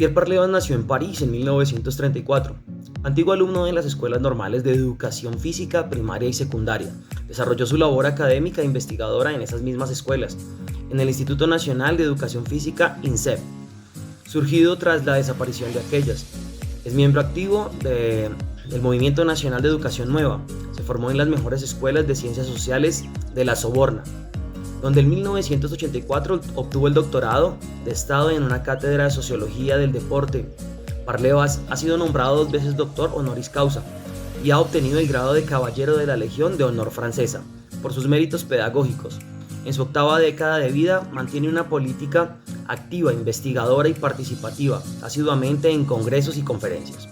Pierre Parlevas nació en París en 1934. Antiguo alumno de las escuelas normales de educación física primaria y secundaria, desarrolló su labor académica e investigadora en esas mismas escuelas, en el Instituto Nacional de Educación Física INSEP, surgido tras la desaparición de aquellas. Es miembro activo del Movimiento Nacional de Educación Nueva. Se formó en las mejores escuelas de ciencias sociales de la Sorbona, donde en 1984 obtuvo el doctorado de Estado en una cátedra de Sociología del Deporte. Parlevas ha sido nombrado 2 veces doctor honoris causa y ha obtenido el grado de Caballero de la Legión de Honor Francesa por sus méritos pedagógicos. En su 8ª década de vida mantiene una política activa, investigadora y participativa, asiduamente en congresos y conferencias.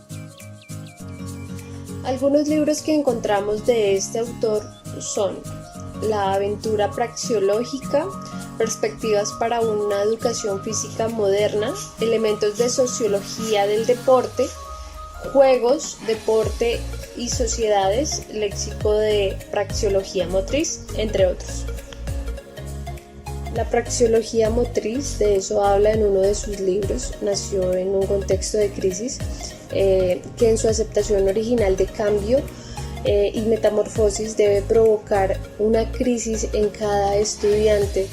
Algunos libros que encontramos de este autor son La aventura praxeológica, Perspectivas para una educación física moderna, Elementos de sociología del deporte, Juegos, deporte y sociedades, Léxico de praxeología motriz, entre otros. La praxeología motriz, de eso habla en uno de sus libros. Nació en un contexto de crisis que en su aceptación original de cambio y metamorfosis debe provocar una crisis en cada estudiante,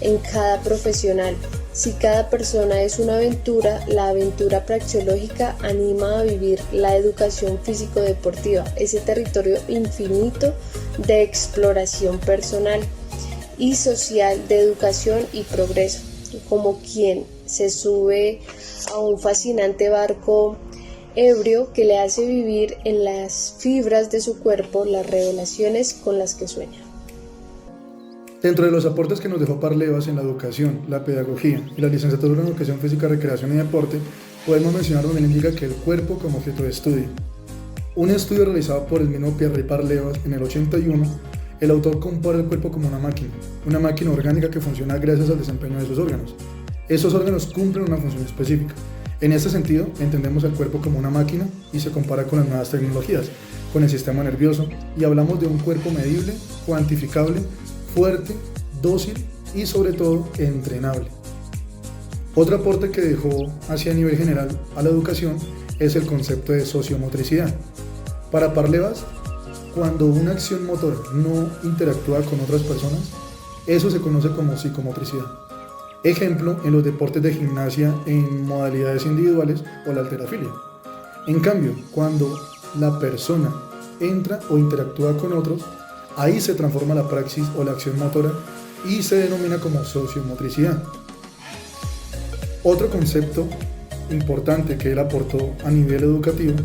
en cada profesional. Si cada persona es una aventura, la aventura praxeológica anima a vivir la educación físico-deportiva, ese territorio infinito de exploración personal y social de educación y progreso, como quien se sube a un fascinante barco ebrio que le hace vivir en las fibras de su cuerpo las revelaciones con las que sueña. Dentro de los aportes que nos dejó Parlevas en la educación, la pedagogía y la licenciatura en educación física, recreación y deporte, podemos mencionar donde él indica que el cuerpo como objeto de estudio. Un estudio realizado por el mismo Pierre Parlevas en el 81, el autor compara el cuerpo como una máquina orgánica que funciona gracias al desempeño de sus órganos. Esos órganos cumplen una función específica. En este sentido, entendemos el cuerpo como una máquina y se compara con las nuevas tecnologías, con el sistema nervioso, y hablamos de un cuerpo medible, cuantificable, fuerte, dócil y sobre todo entrenable. Otro aporte que dejó hacia a nivel general a la educación es el concepto de sociomotricidad. Para Parlevas, cuando una acción motora no interactúa con otras personas, eso se conoce como psicomotricidad. Ejemplo, en los deportes de gimnasia en modalidades individuales o la halterofilia. En cambio, cuando la persona entra o interactúa con otros, ahí se transforma la praxis o la acción motora y se denomina como sociomotricidad. Otro concepto importante que él aportó a nivel educativo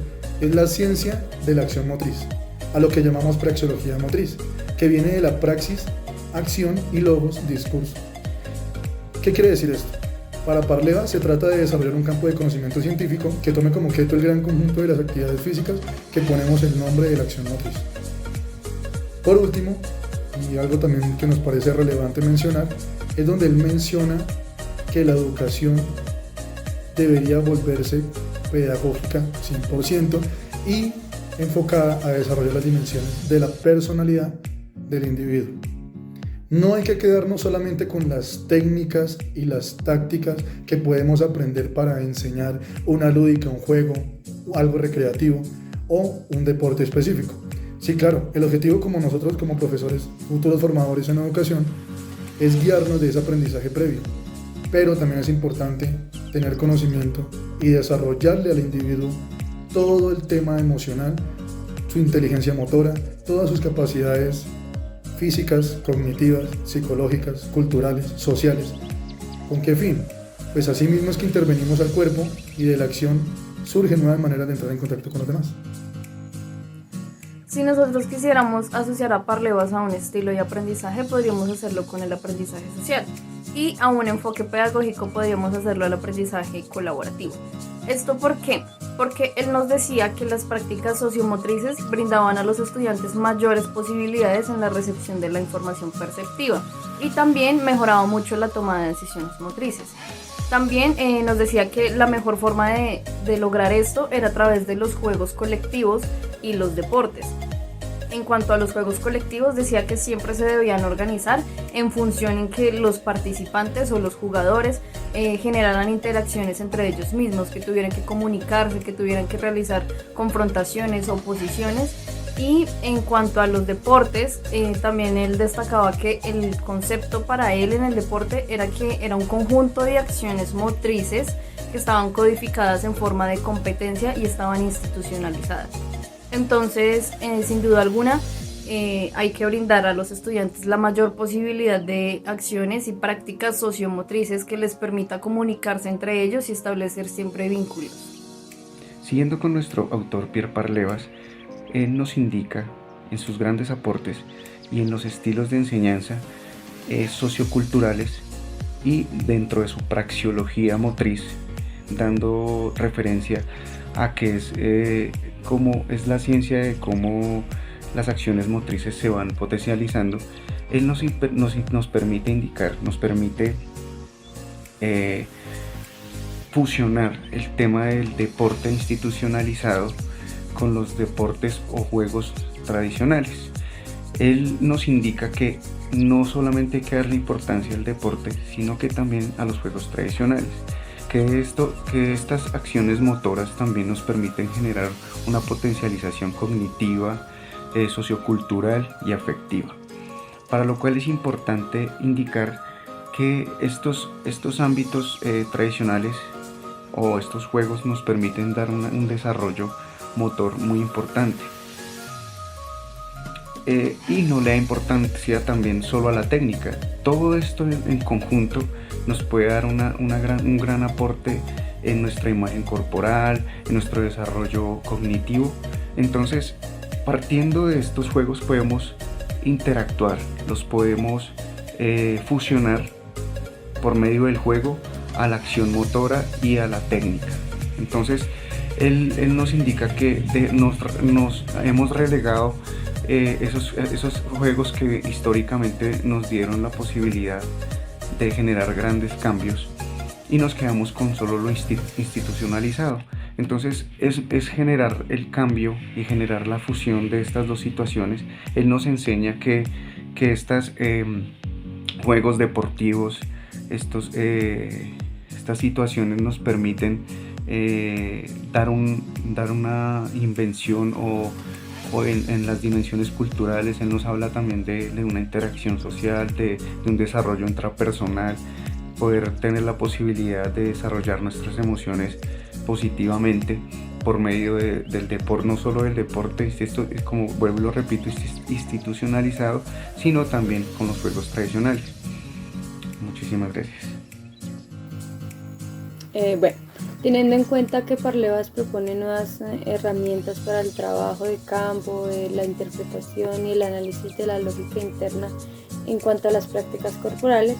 es la ciencia de la acción motriz, a lo que llamamos praxeología motriz, que viene de la praxis, acción y logos, discurso. ¿Qué quiere decir esto? Para Parlevas se trata de desarrollar un campo de conocimiento científico que tome como objeto el gran conjunto de las actividades físicas que ponemos el nombre de la acción motriz. Por último, y algo también que nos parece relevante mencionar, es donde él menciona que la educación debería volverse pedagógica 100% y enfocada a desarrollar las dimensiones de la personalidad del individuo. No hay que quedarnos solamente con las técnicas y las tácticas que podemos aprender para enseñar una lúdica, un juego, algo recreativo o un deporte específico. Sí, claro, el objetivo como nosotros como profesores, futuros formadores en educación, es guiarnos de ese aprendizaje previo, pero también es importante tener conocimiento y desarrollarle al individuo todo el tema emocional, su inteligencia motora, todas sus capacidades físicas, cognitivas, psicológicas, culturales, sociales. ¿Con qué fin? Pues así mismo es que intervenimos al cuerpo y de la acción surgen nuevas maneras de entrar en contacto con los demás. Si nosotros quisiéramos asociar a Parlevas a un estilo de aprendizaje, podríamos hacerlo con el aprendizaje social, y a un enfoque pedagógico podríamos hacerlo al aprendizaje colaborativo. ¿Esto por qué? Porque él nos decía que las prácticas sociomotrices brindaban a los estudiantes mayores posibilidades en la recepción de la información perceptiva y también mejoraba mucho la toma de decisiones motrices. También nos decía que la mejor forma de lograr esto era a través de los juegos colectivos y los deportes. en cuanto a los juegos colectivos, decía que siempre se debían organizar en función en que los participantes o los jugadores generaran interacciones entre ellos mismos, que tuvieran que comunicarse, que tuvieran que realizar confrontaciones, oposiciones. Y en cuanto a los deportes, también él destacaba que el concepto para él en el deporte era que era un conjunto de acciones motrices que estaban codificadas en forma de competencia y estaban institucionalizadas. Entonces, sin duda alguna, hay que brindar a los estudiantes la mayor posibilidad de acciones y prácticas sociomotrices que les permita comunicarse entre ellos y establecer siempre vínculos. Siguiendo con nuestro autor Pierre Parlevas, él nos indica en sus grandes aportes y en los estilos de enseñanza socioculturales y dentro de su praxeología motriz, dando referencia a que es cómo es la ciencia de cómo las acciones motrices se van potencializando. Él nos permite indicar, nos permite fusionar el tema del deporte institucionalizado con los deportes o juegos tradicionales. Él nos indica que no solamente hay que darle importancia al deporte, sino que también a los juegos tradicionales. Que estas acciones motoras también nos permiten generar una potencialización cognitiva, sociocultural y afectiva. Para lo cual es importante indicar que estos ámbitos tradicionales o estos juegos nos permiten dar un desarrollo motor muy importante. Y no le da importancia también solo a la técnica. Todo esto en conjunto nos puede dar un gran aporte en nuestra imagen corporal, en nuestro desarrollo cognitivo. Entonces, partiendo de estos juegos podemos interactuar, los podemos fusionar por medio del juego a la acción motora y a la técnica. Entonces, él nos indica que nos hemos relegado esos juegos que históricamente nos dieron la posibilidad de generar grandes cambios y nos quedamos con solo lo institucionalizado. Entonces es generar el cambio y generar la fusión de estas dos situaciones. Él nos enseña que estos juegos deportivos, estas situaciones nos permiten dar una invención o en las dimensiones culturales. Él nos habla también de una interacción social, de un desarrollo intrapersonal, poder tener la posibilidad de desarrollar nuestras emociones positivamente por medio del deporte, no solo del deporte, esto es como vuelvo y lo repito, institucionalizado, sino también con los juegos tradicionales. Muchísimas gracias. Bueno, teniendo en cuenta que Parlevas propone nuevas herramientas para el trabajo de campo, la interpretación y el análisis de la lógica interna en cuanto a las prácticas corporales,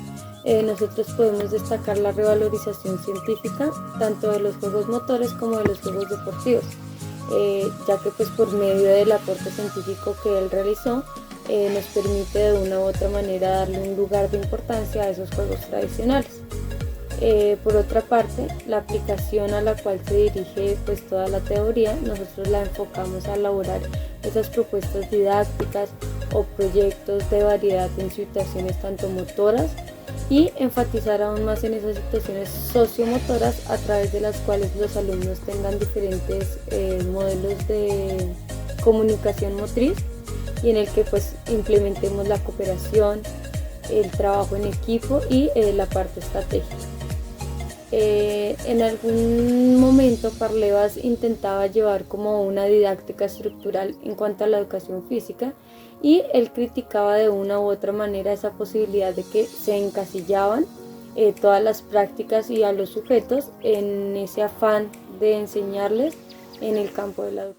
nosotros podemos destacar la revalorización científica tanto de los juegos motores como de los juegos deportivos, ya que pues por medio del aporte científico que él realizó nos permite de una u otra manera darle un lugar de importancia a esos juegos tradicionales. Por otra parte, la aplicación a la cual se dirige pues toda la teoría, nosotros la enfocamos a elaborar esas propuestas didácticas o proyectos de variedad en situaciones tanto motoras y enfatizar aún más en esas situaciones sociomotoras a través de las cuales los alumnos tengan diferentes modelos de comunicación motriz y en el que pues implementemos la cooperación, el trabajo en equipo y la parte estratégica. En algún momento Parlevas intentaba llevar como una didáctica estructural en cuanto a la educación física y él criticaba de una u otra manera esa posibilidad de que se encasillaban todas las prácticas y a los sujetos en ese afán de enseñarles en el campo de la educación.